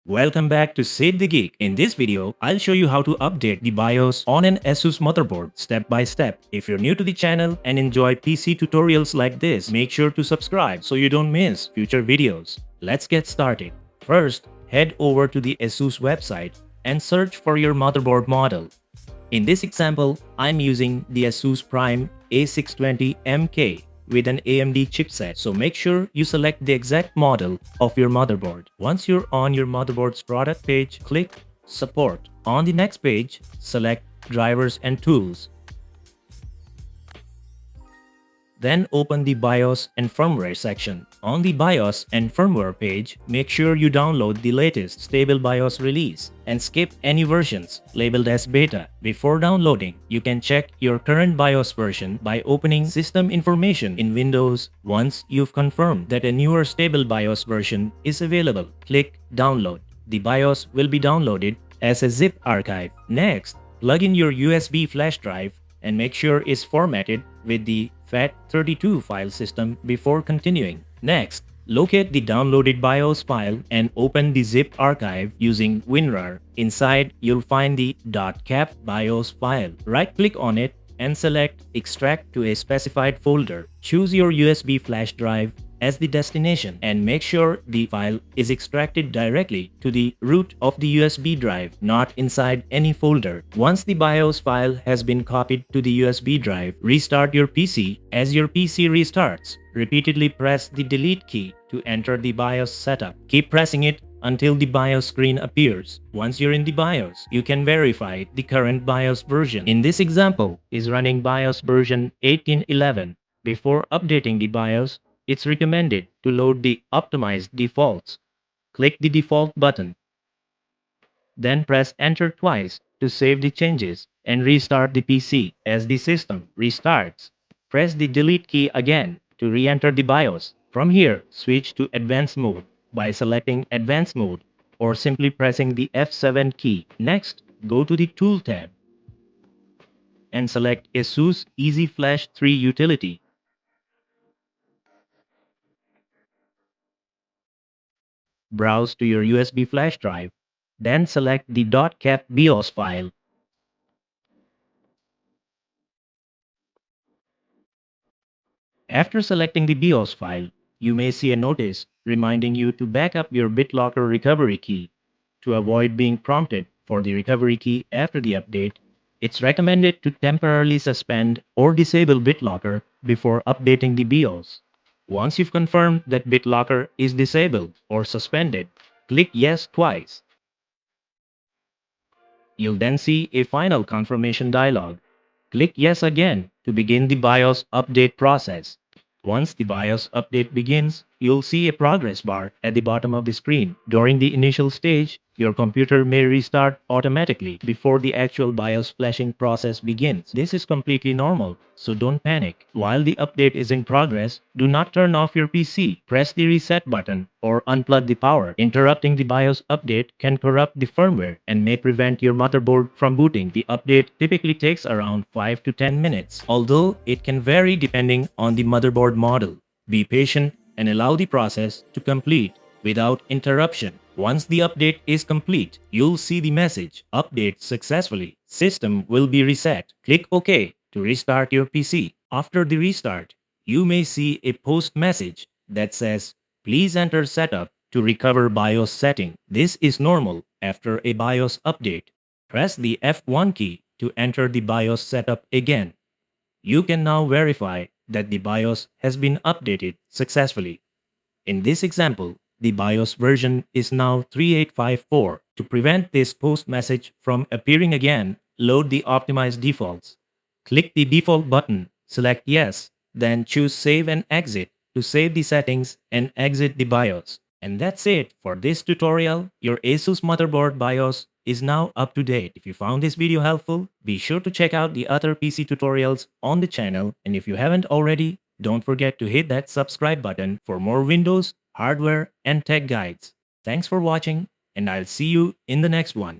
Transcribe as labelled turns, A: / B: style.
A: Welcome back to Save the Geek. In this video, I'll show you how to update the BIOS on an ASUS motherboard step by step. If you're new to the channel and enjoy PC tutorials like this, make sure to subscribe so you don't miss future videos. Let's get started. First, head over to the ASUS website and search for your motherboard model. In this example, I'm using the ASUS Prime A620MK with an AMD chipset, so make sure you select the exact model of your motherboard. Once you're on your motherboard's product page, click Support. On the next page, select Drivers and Tools. Then open the BIOS and Firmware section. On the BIOS and Firmware page, make sure you download the latest stable BIOS release and skip any versions labeled as beta. Before downloading, you can check your current BIOS version by opening System Information in Windows. Once you've confirmed that a newer stable BIOS version is available, click Download. The BIOS will be downloaded as a zip archive. Next, plug in your USB flash drive and make sure it's formatted with the FAT32 file system before continuing. Next, locate the downloaded BIOS file and open the zip archive using WinRAR. Inside, you'll find the .cap BIOS file. Right-click on it and select Extract to a specified folder. Choose your USB flash drive as the destination and make sure the file is extracted directly to the root of the USB drive, not inside any folder. Once the BIOS file has been copied to the USB drive, restart your PC. As your PC restarts, repeatedly press the delete key to enter the BIOS setup. Keep pressing it until the BIOS screen appears. Once you're in the BIOS, you can verify the current BIOS version. In this example, is running BIOS version 1811. Before updating the BIOS, it's recommended to load the optimized defaults. Click the default button. Then press enter twice to save the changes and restart the PC. As the system restarts, press the delete key again to re-enter the BIOS. From here, switch to advanced mode by selecting advanced mode or simply pressing the F7 key. Next, go to the Tool tab and select ASUS EZ Flash 3 utility. Browse to your USB flash drive, then select the .cap BIOS file. After selecting the BIOS file, you may see a notice reminding you to back up your BitLocker recovery key. To avoid being prompted for the recovery key after the update, it's recommended to temporarily suspend or disable BitLocker before updating the BIOS. Once you've confirmed that BitLocker is disabled or suspended, click Yes twice. You'll then see a final confirmation dialog. Click Yes again to begin the BIOS update process. Once the BIOS update begins, you'll see a progress bar at the bottom of the screen. During the initial stage, your computer may restart automatically before the actual BIOS flashing process begins. This is completely normal, so don't panic. While the update is in progress, do not turn off your PC. Press the reset button or unplug the power. Interrupting the BIOS update can corrupt the firmware and may prevent your motherboard from booting. The update typically takes around 5 to 10 minutes, although it can vary depending on the motherboard model. Be patient and allow the process to complete without interruption. Once the update is complete, you'll see the message, "Update successfully. System will be reset." Click OK to restart your PC. After the restart, you may see a post message that says, "Please enter setup to recover BIOS setting." This is normal after a BIOS update. Press the F1 key to enter the BIOS setup again. You can now verify that the BIOS has been updated successfully. In this example, the BIOS version is now 3854. To prevent this post message from appearing again, load the optimized defaults. Click the default button, select Yes, then choose Save and Exit to save the settings and exit the BIOS. And that's it for this tutorial. Your ASUS motherboard BIOS is now up to date. If you found this video helpful, be sure to check out the other PC tutorials on the channel. And if you haven't already, don't forget to hit that subscribe button for more Windows, hardware, and tech guides. Thanks for watching, and I'll see you in the next one.